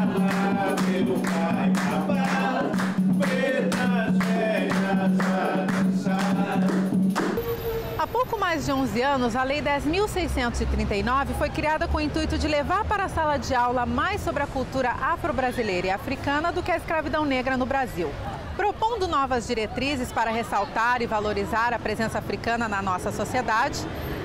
lá, meu carnaval, pretas velhas a dançar. Há pouco mais de 11 anos, a Lei 10.639 foi criada com o intuito de levar para a sala de aula mais sobre a cultura afro-brasileira e africana do que a escravidão negra no Brasil. Propondo novas diretrizes para ressaltar e valorizar a presença africana na nossa sociedade,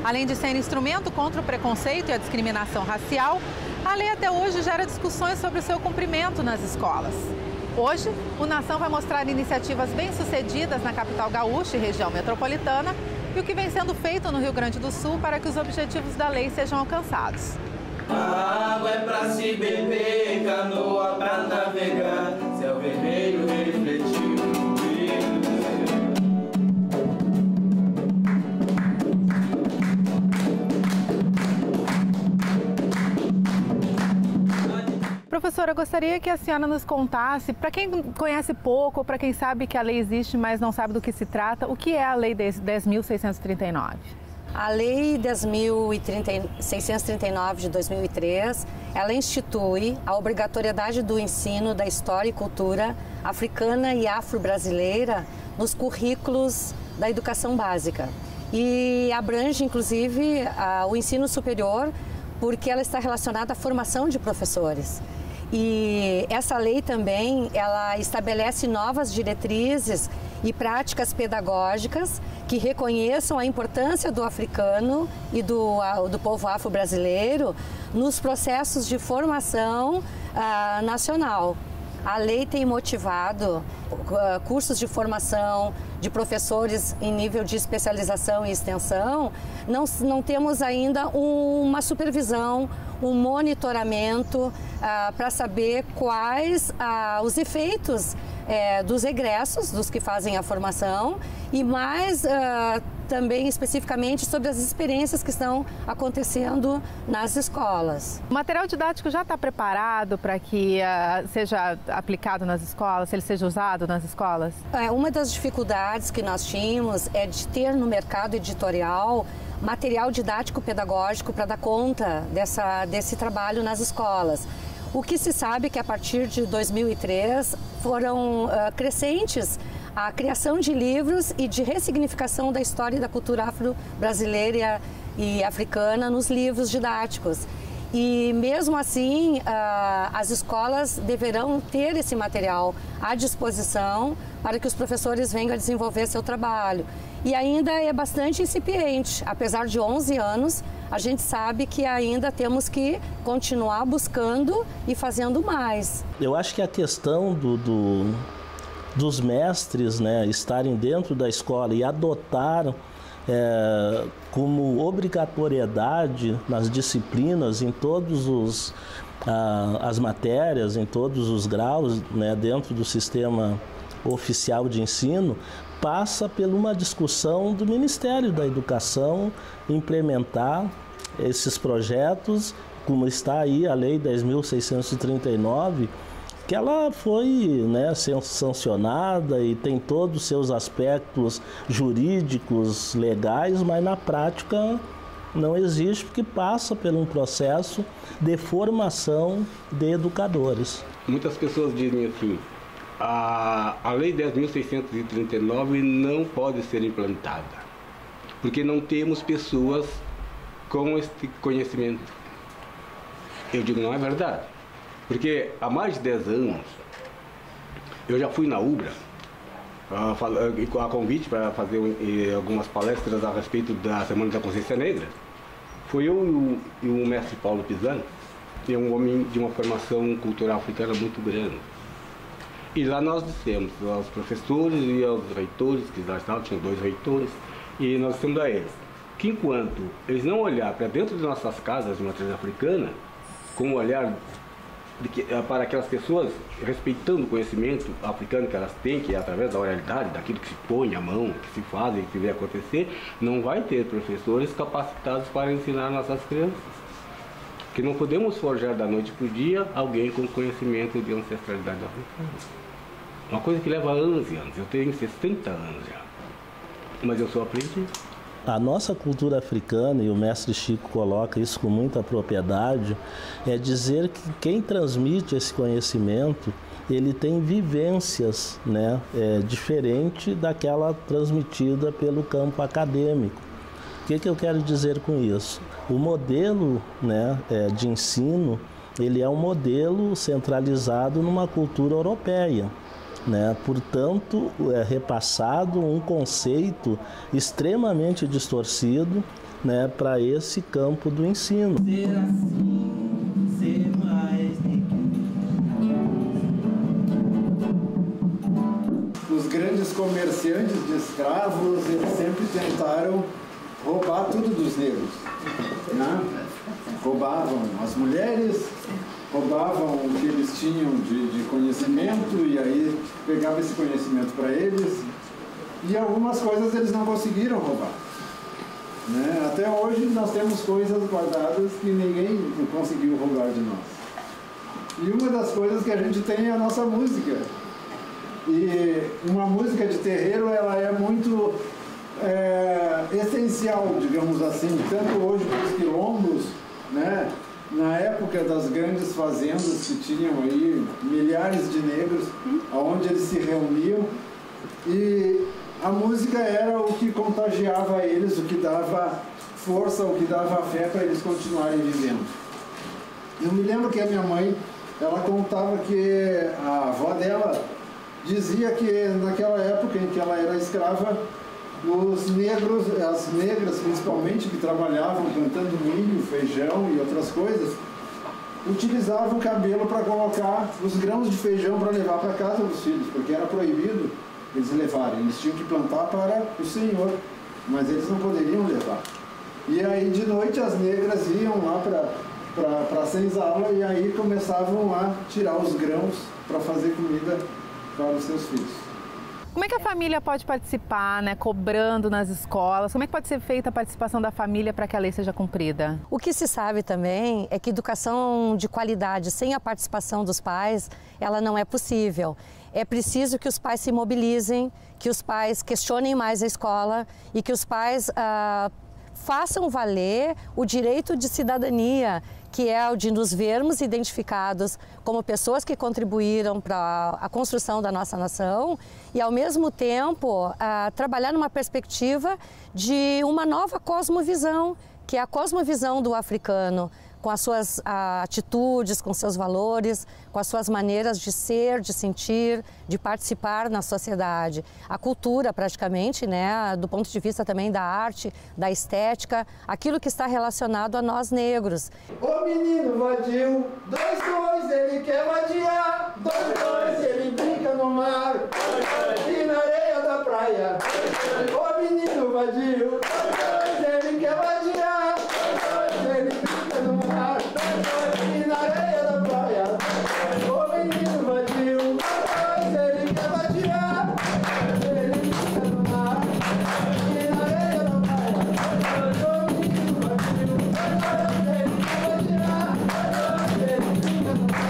além de ser instrumento contra o preconceito e a discriminação racial, a lei até hoje gera discussões sobre o seu cumprimento nas escolas. Hoje, o Nação vai mostrar iniciativas bem-sucedidas na capital gaúcha e região metropolitana e o que vem sendo feito no Rio Grande do Sul para que os objetivos da lei sejam alcançados. A água é pra se beber, canoa pra navegar, céu vermelho refletiu no brilho. Professora, eu gostaria que a senhora nos contasse, para quem conhece pouco ou para quem sabe que a lei existe, mas não sabe do que se trata, o que é a Lei 10.639? A Lei 10.639 de 2003, ela institui a obrigatoriedade do ensino da história e cultura africana e afro-brasileira nos currículos da educação básica. E abrange, inclusive, o ensino superior, porque ela está relacionada à formação de professores. E essa lei também, ela estabelece novas diretrizes e práticas pedagógicas que reconheçam a importância do africano e do povo afro-brasileiro nos processos de formação nacional. A lei tem motivado cursos de formação de professores em nível de especialização e extensão. Não temos ainda uma supervisão, um monitoramento para saber quais os efeitos dos egressos, dos que fazem a formação, e mais também especificamente sobre as experiências que estão acontecendo nas escolas. O material didático já está preparado para que seja aplicado nas escolas, se ele seja usado nas escolas? Uma das dificuldades que nós tínhamos é de ter no mercado editorial material didático pedagógico para dar conta desse trabalho nas escolas. O que se sabe é que a partir de 2003 foram crescentes a criação de livros e de ressignificação da história e da cultura afro-brasileira e africana nos livros didáticos. E mesmo assim, as escolas deverão ter esse material à disposição para que os professores venham a desenvolver seu trabalho. E ainda é bastante incipiente, apesar de 11 anos, a gente sabe que ainda temos que continuar buscando e fazendo mais. Eu acho que a questão dos mestres, né, estarem dentro da escola e adotar como obrigatoriedade nas disciplinas, em todos as matérias, em todos os graus, né, dentro do sistema oficial de ensino, passa por uma discussão do Ministério da Educação implementar esses projetos, como está aí a Lei 10.639, que ela foi, né, sancionada e tem todos os seus aspectos jurídicos, legais, mas na prática não existe, porque passa por um processo de formação de educadores. Muitas pessoas dizem assim, a Lei 10.639 não pode ser implantada, porque não temos pessoas com este conhecimento. Eu digo, não é verdade. Porque há mais de 10 anos, eu já fui na UBRA, a convite para fazer algumas palestras a respeito da Semana da Consciência Negra. Foi eu e o mestre Paulo Pisano, que é um homem de uma formação cultural africana muito grande. E lá nós dissemos aos professores e aos reitores, que lá estavam, tinham 2 reitores, e nós dissemos a eles que enquanto eles não olharem para dentro de nossas casas de matriz africana, com um olhar para aquelas pessoas, respeitando o conhecimento africano que elas têm, que é através da oralidade, daquilo que se põe à mão, que se faz e que vê acontecer, não vai ter professores capacitados para ensinar nossas crianças. Que não podemos forjar da noite para o dia alguém com conhecimento de ancestralidade africana. Uma coisa que leva anos e anos. Eu tenho 60 anos já, mas eu sou aprendiz. A nossa cultura africana, e o mestre Chico coloca isso com muita propriedade, é dizer que quem transmite esse conhecimento, ele tem vivências, né, diferente daquela transmitida pelo campo acadêmico. O que eu quero dizer com isso? O modelo, né, de ensino, ele é um modelo centralizado numa cultura europeia, né? Portanto, é repassado um conceito extremamente distorcido, né, para esse campo do ensino. Ser assim, ser mais Os grandes comerciantes de escravos, eles sempre tentaram roubar tudo dos negros, né? Roubavam as mulheres, roubavam o que eles tinham de conhecimento, e aí pegava esse conhecimento para eles, e algumas coisas eles não conseguiram roubar, né? Até hoje nós temos coisas guardadas que ninguém conseguiu roubar de nós. E uma das coisas que a gente tem é a nossa música. E uma música de terreiro, ela é muito essencial, digamos assim, tanto hoje para os quilombos, né? Na época das grandes fazendas que tinham aí milhares de negros, onde eles se reuniam, e a música era o que contagiava eles, o que dava força, o que dava fé para eles continuarem vivendo. Eu me lembro que a minha mãe, ela contava que a avó dela dizia que naquela época em que ela era escrava, os negros, as negras principalmente, que trabalhavam plantando milho, feijão e outras coisas, utilizavam o cabelo para colocar os grãos de feijão para levar para casa dos filhos, porque era proibido eles levarem. Eles tinham que plantar para o Senhor, mas eles não poderiam levar. E aí de noite as negras iam lá para a senzala, e aí começavam a tirar os grãos para fazer comida para os seus filhos. Como é que a família pode participar, né, cobrando nas escolas? Como é que pode ser feita a participação da família para que a lei seja cumprida? O que se sabe também é que educação de qualidade sem a participação dos pais, ela não é possível. É preciso que os pais se mobilizem, que os pais questionem mais a escola e que os pais façam valer o direito de cidadania, que é o de nos vermos identificados como pessoas que contribuíram para a construção da nossa nação e, ao mesmo tempo, trabalhar numa perspectiva de uma nova cosmovisão, que é a cosmovisão do africano, com as suas atitudes, com seus valores, com as suas maneiras de ser, de sentir, de participar na sociedade. A cultura, praticamente, né, do ponto de vista também da arte, da estética, aquilo que está relacionado a nós negros. O menino vadio, 2, ele quer vadiar, 2, ele brinca no mar, e na areia da praia. O menino vadio, 2, ele quer vadiar, ele brinca no mar, e na areia da praia. O menino vadio, 2, ele quer vadiar, ele brinca no mar, e na areia da praia. O menino vadio, 2, ele quer vadiar, ele brinca no mar, e na areia da praia. O menino vadio, 2, ele quer vadiar, ele brinca no mar, e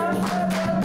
na areia da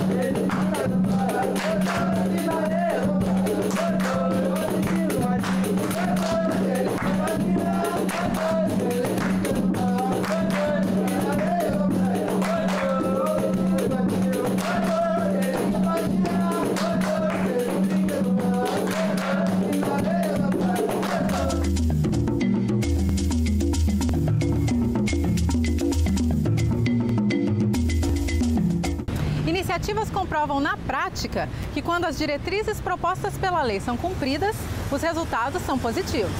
Iniciativas comprovam na prática que quando as diretrizes propostas pela lei são cumpridas, os resultados são positivos.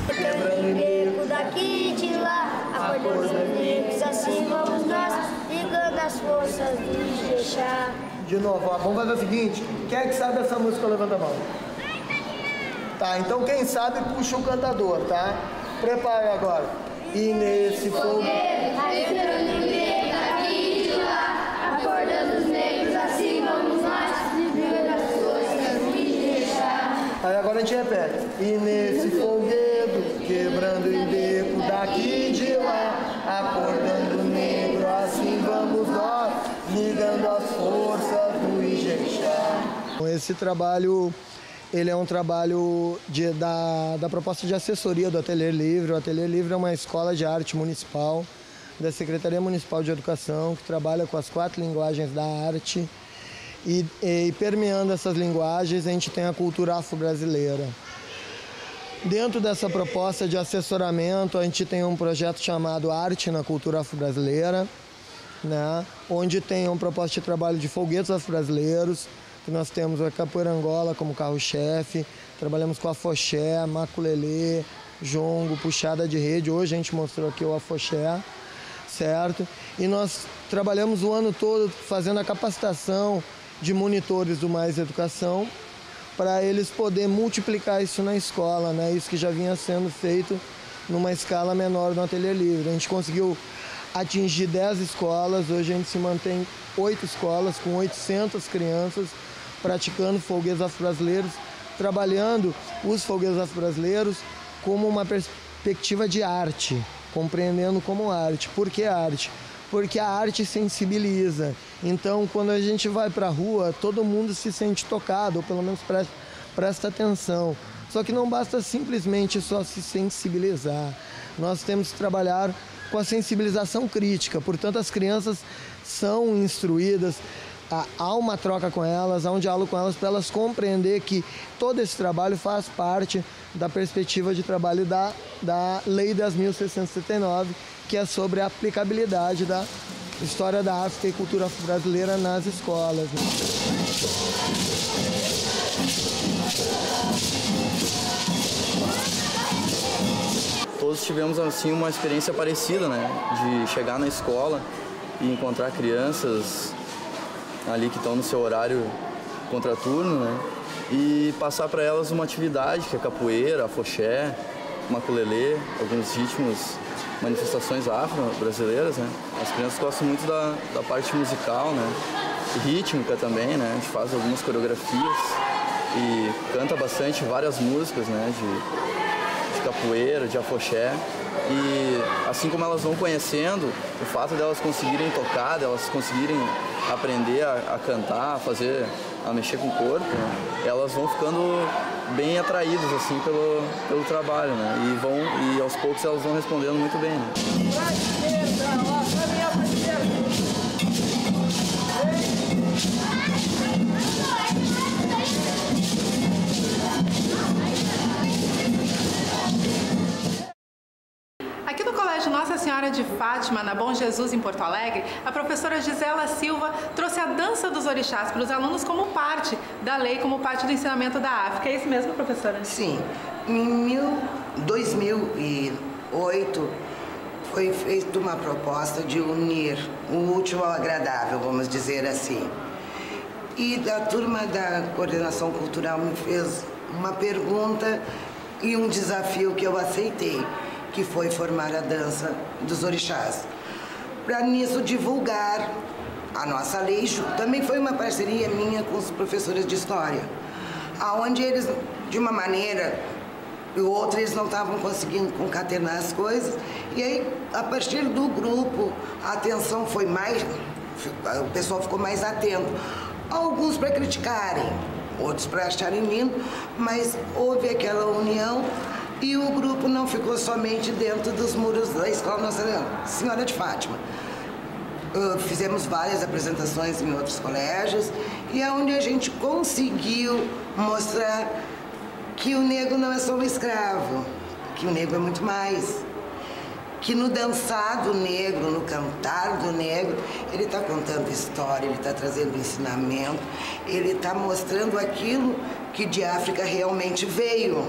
Quebrando negro daqui e de lá, acordando os negros, assim vamos nós, ligando as forças do Ijexá. De novo, ó, vamos fazer o seguinte, quem é que sabe essa música, levanta a mão. Tá, então quem sabe puxa o cantador, tá? Prepara agora. E nesse fogo... Quebrando negro daqui e de lá, acordando Aí agora a gente repete. E nesse folguedo, quebrando o beco daqui de lá, acordando negro, assim vamos nós, ligando as forças do Ijexá. Esse trabalho, ele é um trabalho da proposta de assessoria do Ateliê Livre. O Ateliê Livre é uma escola de arte municipal da Secretaria Municipal de Educação, que trabalha com as 4 linguagens da arte. E permeando essas linguagens, a gente tem a cultura afro-brasileira. Dentro dessa proposta de assessoramento, a gente tem um projeto chamado Arte na Cultura Afro-Brasileira, né? Onde tem um propósito de trabalho de folguetos afro-brasileiros, que nós temos a capoeira Angola como carro-chefe, trabalhamos com afoxé, maculelê, jongo, puxada de rede. Hoje a gente mostrou aqui o afoxé, certo? E nós trabalhamos o ano todo fazendo a capacitação de monitores do Mais Educação, para eles poderem multiplicar isso na escola, né? Isso que já vinha sendo feito numa escala menor no Ateliê Livre. A gente conseguiu atingir 10 escolas, hoje a gente se mantém 8 escolas com 800 crianças praticando folguedos afro-brasileiros, trabalhando os folguedos afro-brasileiros como uma perspectiva de arte, compreendendo como arte. Por que arte? Porque a arte sensibiliza. Então, quando a gente vai para a rua, todo mundo se sente tocado, ou pelo menos presta atenção. Só que não basta simplesmente só se sensibilizar. Nós temos que trabalhar com a sensibilização crítica. Portanto, as crianças são instruídas, há uma troca com elas, há um diálogo com elas, para elas compreender que todo esse trabalho faz parte da perspectiva de trabalho da Lei 10.679, que é sobre a aplicabilidade da história da África e cultura afro-brasileira nas escolas. Todos tivemos assim uma experiência parecida, né? De chegar na escola e encontrar crianças ali que estão no seu horário contraturno, né? E passar para elas uma atividade que é capoeira, afoxé, maculelê, alguns ritmos, manifestações afro-brasileiras, né? As crianças gostam muito da parte musical, né? E rítmica também, né? A gente faz algumas coreografias e canta bastante várias músicas, né? De capoeira, de afoxé. E assim como elas vão conhecendo, o fato delas conseguirem tocar, delas conseguirem aprender a cantar, a mexer com o corpo, né? Elas vão ficando bem atraídas assim pelo trabalho, né? E aos poucos elas vão respondendo muito bem, né? Aqui no Colégio Nossa Senhora de Fátima, na Bom Jesus, em Porto Alegre, a professora Gisela Silva trouxe a dança dos orixás para os alunos como parte da lei, como parte do ensinamento da África. É isso mesmo, professora? Sim. Em 2008, foi feita uma proposta de unir o útil ao agradável, vamos dizer assim. E a turma da coordenação cultural me fez uma pergunta e um desafio que eu aceitei, que foi formar a dança dos orixás. Para nisso divulgar a nossa lei, também foi uma parceria minha com os professores de história, aonde eles, de uma maneira e outra, eles não estavam conseguindo concatenar as coisas, e aí, a partir do grupo, a atenção foi mais, o pessoal ficou mais atento. Alguns para criticarem, outros para acharem lindo, mas houve aquela união. E o grupo não ficou somente dentro dos muros da Escola Nossa Senhora de Fátima. Fizemos várias apresentações em outros colégios e é onde a gente conseguiu mostrar que o negro não é só um escravo, que o negro é muito mais. Que no dançar do negro, no cantar do negro, ele está contando história, ele está trazendo ensinamento, ele está mostrando aquilo que de África realmente veio.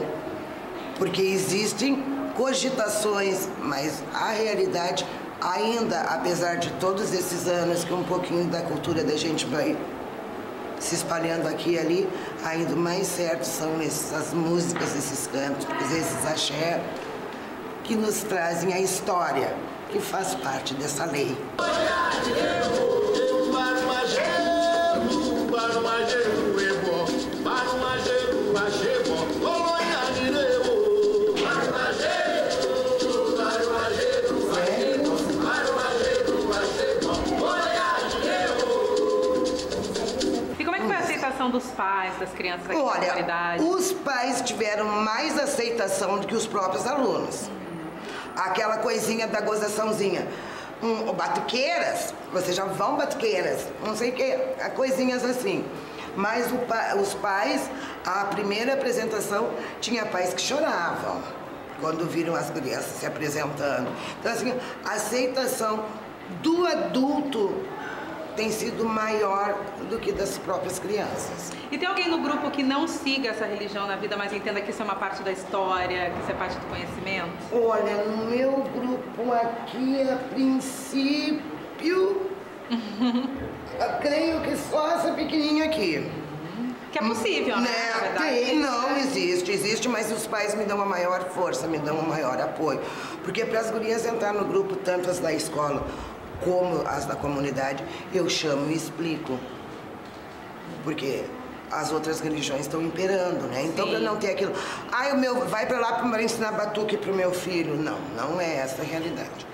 Porque existem cogitações, mas a realidade ainda, apesar de todos esses anos que um pouquinho da cultura da gente vai se espalhando aqui e ali, ainda mais certo são essas músicas, esses cantos, esses axé, que nos trazem a história, que faz parte dessa lei. dos pais, das crianças aqui na Olha, comunidade? os pais tiveram mais aceitação do que os próprios alunos. Aquela coisinha da gozaçãozinha. Batuqueiras, vocês já vão batuqueiras, não sei o que, coisinhas assim. Mas os pais, a primeira apresentação, tinha pais que choravam quando viram as crianças se apresentando. Então, assim, a aceitação do adulto tem sido maior do que das próprias crianças. E tem alguém no grupo que não siga essa religião na vida, mas entenda que isso é uma parte da história, que isso é parte do conhecimento? Olha, no meu grupo aqui, a princípio, eu creio que só essa pequenininha aqui. Que é possível, né? Não, existe, mas os pais me dão uma maior força, me dão um maior apoio. Porque para as gurias entrar no grupo, tanto as da escola como as da comunidade, eu chamo e explico. Porque as outras religiões estão imperando, né? Então, para não ter aquilo, vai para lá para ensinar batuque pro meu filho. Não, não é essa a realidade.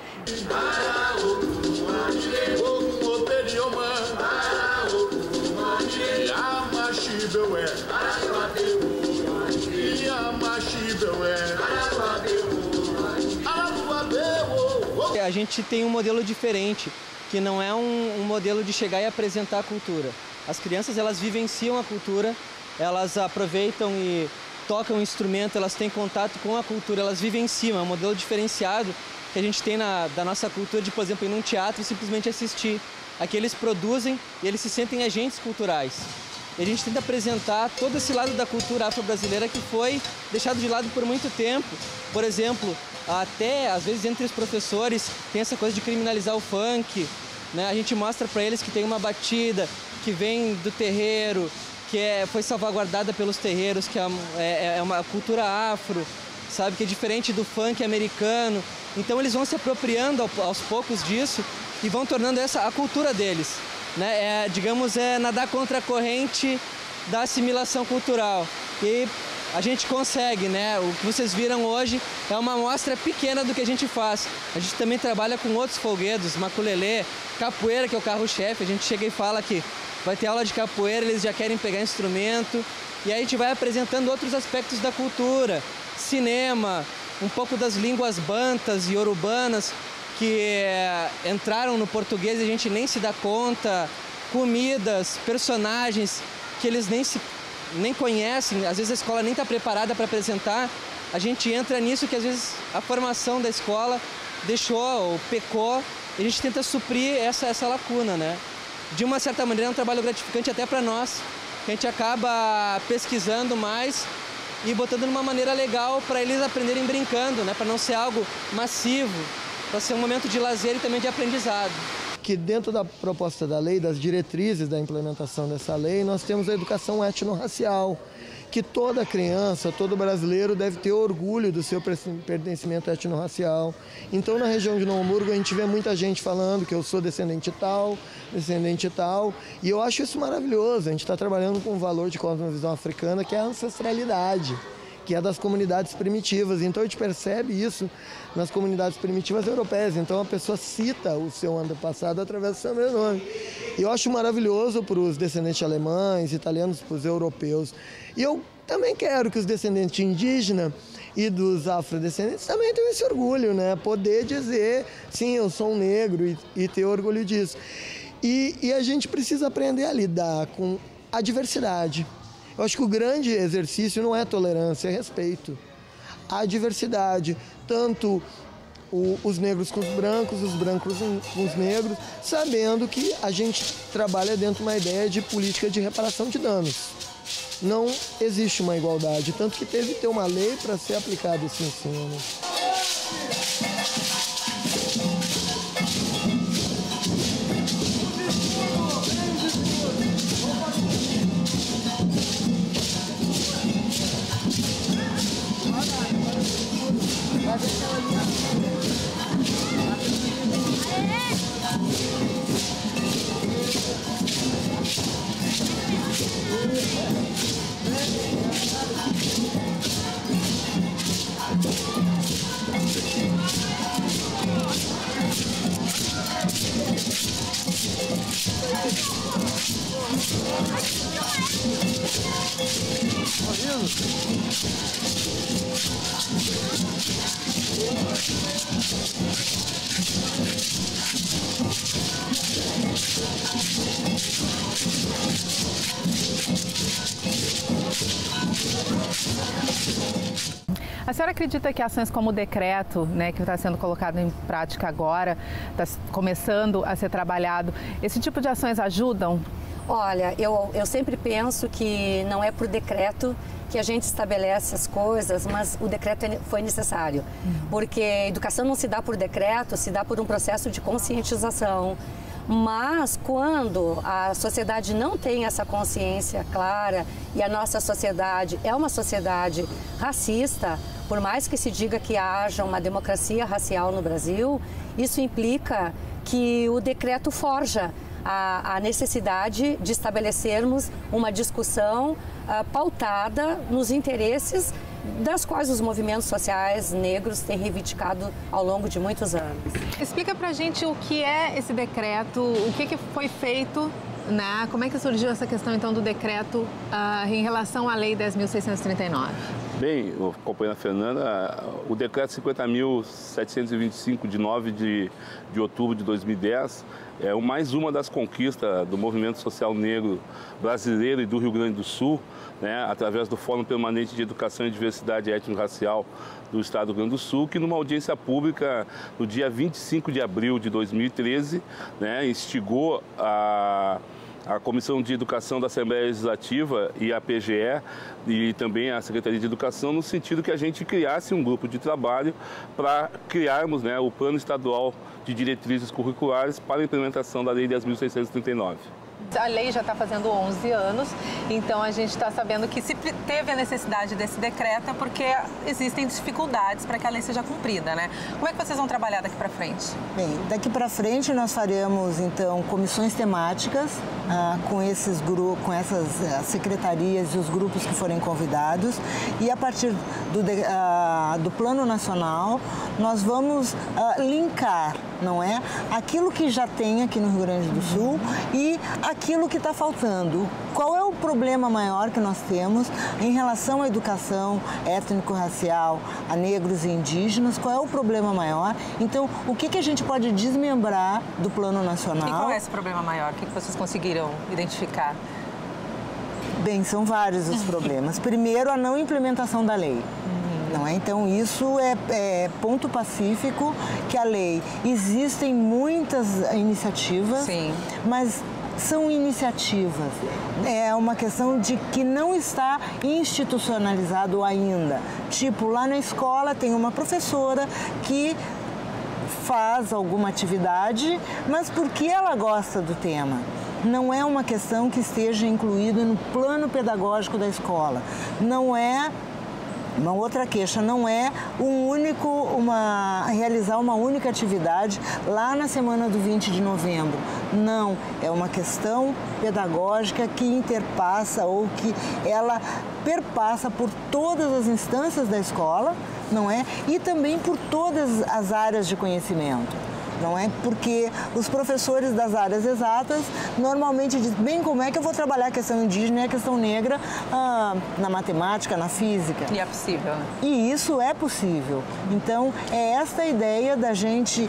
A gente tem um modelo diferente, que não é um modelo de chegar e apresentar a cultura. As crianças, elas vivenciam a cultura, elas aproveitam e tocam o instrumento, elas têm contato com a cultura, elas vivenciam. É um modelo diferenciado que a gente tem da nossa cultura de, por exemplo, ir num teatro e simplesmente assistir. Aqui eles produzem e eles se sentem agentes culturais. E a gente tenta apresentar todo esse lado da cultura afro-brasileira que foi deixado de lado por muito tempo. Por exemplo, até às vezes entre os professores tem essa coisa de criminalizar o funk, né? A gente mostra para eles que tem uma batida que vem do terreiro, que foi salvaguardada pelos terreiros, que é uma cultura afro, sabe? Que é diferente do funk americano. Então eles vão se apropriando aos poucos disso e vão tornando essa a cultura deles. Né? Digamos, nadar contra a corrente da assimilação cultural. E a gente consegue, né? O que vocês viram hoje é uma amostra pequena do que a gente faz. A gente também trabalha com outros folguedos, maculelê, capoeira, que é o carro-chefe. A gente chega e fala que vai ter aula de capoeira, eles já querem pegar instrumento. E aí a gente vai apresentando outros aspectos da cultura, cinema, um pouco das línguas bantas e yorubanas, que entraram no português e a gente nem se dá conta, comidas, personagens que eles nem conhecem, às vezes a escola nem está preparada para apresentar, a gente entra nisso que às vezes a formação da escola deixou ou pecou, e a gente tenta suprir essa lacuna, né? De uma certa maneira é um trabalho gratificante até para nós, que a gente acaba pesquisando mais e botando de uma maneira legal para eles aprenderem brincando, né? Para não ser algo massivo, para ser um momento de lazer e também de aprendizado. Que dentro da proposta da lei, das diretrizes da implementação dessa lei, nós temos a educação étnico-racial, que toda criança, todo brasileiro deve ter orgulho do seu pertencimento étnico-racial. Então, na região de Novo Hamburgo, a gente vê muita gente falando que eu sou descendente tal, e eu acho isso maravilhoso. A gente está trabalhando com um valor de cosmovisão africana, que é a ancestralidade, que é das comunidades primitivas. Então a gente percebe isso nas comunidades primitivas europeias. Então a pessoa cita o seu antepassado através do seu sobrenome. E eu acho maravilhoso para os descendentes alemães, italianos, para os europeus. E eu também quero que os descendentes indígenas e dos afrodescendentes também tenham esse orgulho, né? Poder dizer, sim, eu sou um negro e ter orgulho disso. E a gente precisa aprender a lidar com a diversidade. Eu acho que o grande exercício não é tolerância, é respeito. A diversidade, tanto os negros com os brancos com os negros, sabendo que a gente trabalha dentro de uma ideia de política de reparação de danos. Não existe uma igualdade, tanto que teve que ter uma lei para ser aplicado esse ensino. Thank you. A senhora acredita que ações como o decreto, né, que está sendo colocado em prática agora, está começando a ser trabalhado, esse tipo de ações ajudam? Olha, eu sempre penso que não é por decreto que a gente estabelece as coisas, mas o decreto foi necessário. Porque a educação não se dá por decreto, se dá por um processo de conscientização. Mas quando a sociedade não tem essa consciência clara e a nossa sociedade é uma sociedade racista, por mais que se diga que haja uma democracia racial no Brasil, isso implica que o decreto forja a necessidade de estabelecermos uma discussão pautada nos interesses das quais os movimentos sociais negros têm reivindicado ao longo de muitos anos. Explica pra gente o que é esse decreto, o que foi feito, né? Como é que surgiu essa questão então do decreto em relação à Lei 10.639? Bem, companheira Fernanda, o decreto 50.725 de 9 de outubro de 2010 é mais uma das conquistas do movimento social negro brasileiro e do Rio Grande do Sul, né, através do Fórum Permanente de Educação e Diversidade Étnico-Racial do Estado do Rio Grande do Sul, que numa audiência pública no dia 25 de abril de 2013, né, instigou a Comissão de Educação da Assembleia Legislativa e a PGE e também a Secretaria de Educação, no sentido que a gente criasse um grupo de trabalho para criarmos, né, o Plano Estadual de Diretrizes Curriculares para a implementação da Lei 10.639. A lei já está fazendo 11 anos, então a gente está sabendo que se teve a necessidade desse decreto é porque existem dificuldades para que a lei seja cumprida, né? Como é que vocês vão trabalhar daqui para frente? Bem, daqui para frente nós faremos, então, comissões temáticas com esses grupos, com essas secretarias e os grupos que forem convidados, e a partir do Plano Nacional nós vamos linkar, não é, aquilo que já tem aqui no Rio Grande do Sul e aquilo que está faltando. Qual é o problema maior que nós temos em relação à educação étnico-racial, a negros e indígenas? Qual é o problema maior? Então, o que a gente pode desmembrar do Plano Nacional? E qual é esse problema maior? O que vocês conseguiram identificar? Bem, são vários os problemas. Primeiro, a não implementação da lei. Não é? Então, isso é ponto pacífico que a lei. Existem muitas iniciativas, sim, mas são iniciativas. É uma questão de que não está institucionalizado ainda. Tipo, lá na escola tem uma professora que faz alguma atividade, mas porque ela gosta do tema. Não é uma questão que esteja incluída no plano pedagógico da escola. Não é uma outra queixa, não é realizar uma única atividade lá na semana do 20 de novembro. Não, é uma questão pedagógica que interpassa ou que ela perpassa por todas as instâncias da escola, não é? E também por todas as áreas de conhecimento. Não é? Porque os professores das áreas exatas normalmente dizem, bem, como é que eu vou trabalhar a questão indígena e a questão negra na matemática, na física? E é possível, né? E isso é possível. Então, é esta a ideia da gente,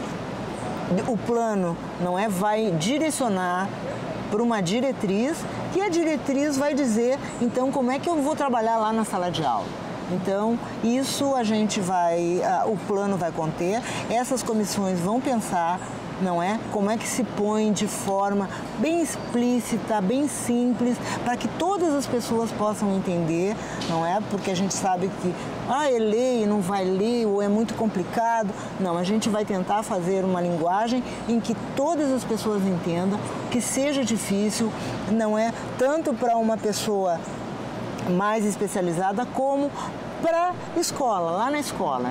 o plano, não é? Vai direcionar para uma diretriz, e a diretriz vai dizer, então, como é que eu vou trabalhar lá na sala de aula. Então, isso a gente o plano vai conter, essas comissões vão pensar, não é? Como é que se põe de forma bem explícita, bem simples, para que todas as pessoas possam entender, não é? Porque a gente sabe que, é lei e não vai ler, ou é muito complicado. Não, a gente vai tentar fazer uma linguagem em que todas as pessoas entendam, que seja difícil, não é? Tanto para uma pessoa mais especializada como para escola, lá na escola.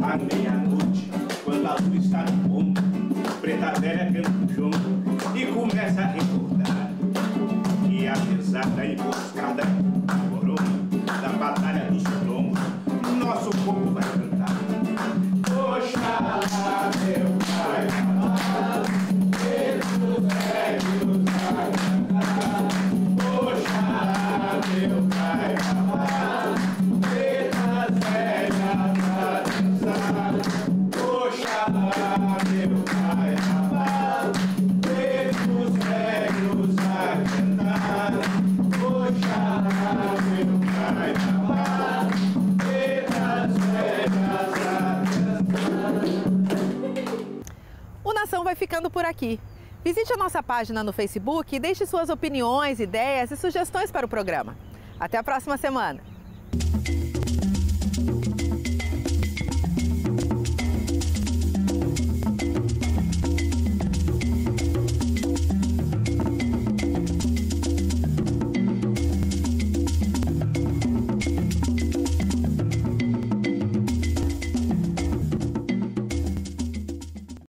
À meia-noite, quando a luz está no ponto, preta velha canta junto e começa a recordar que apesar da emboscada, da corona, da batalha dos trombos, nosso povo vai cantar. Oxalá, meu pai, Jesus velho vai cantar. Oxalá, meu pai, vai ficando por aqui. Visite a nossa página no Facebook e deixe suas opiniões, ideias e sugestões para o programa. Até a próxima semana!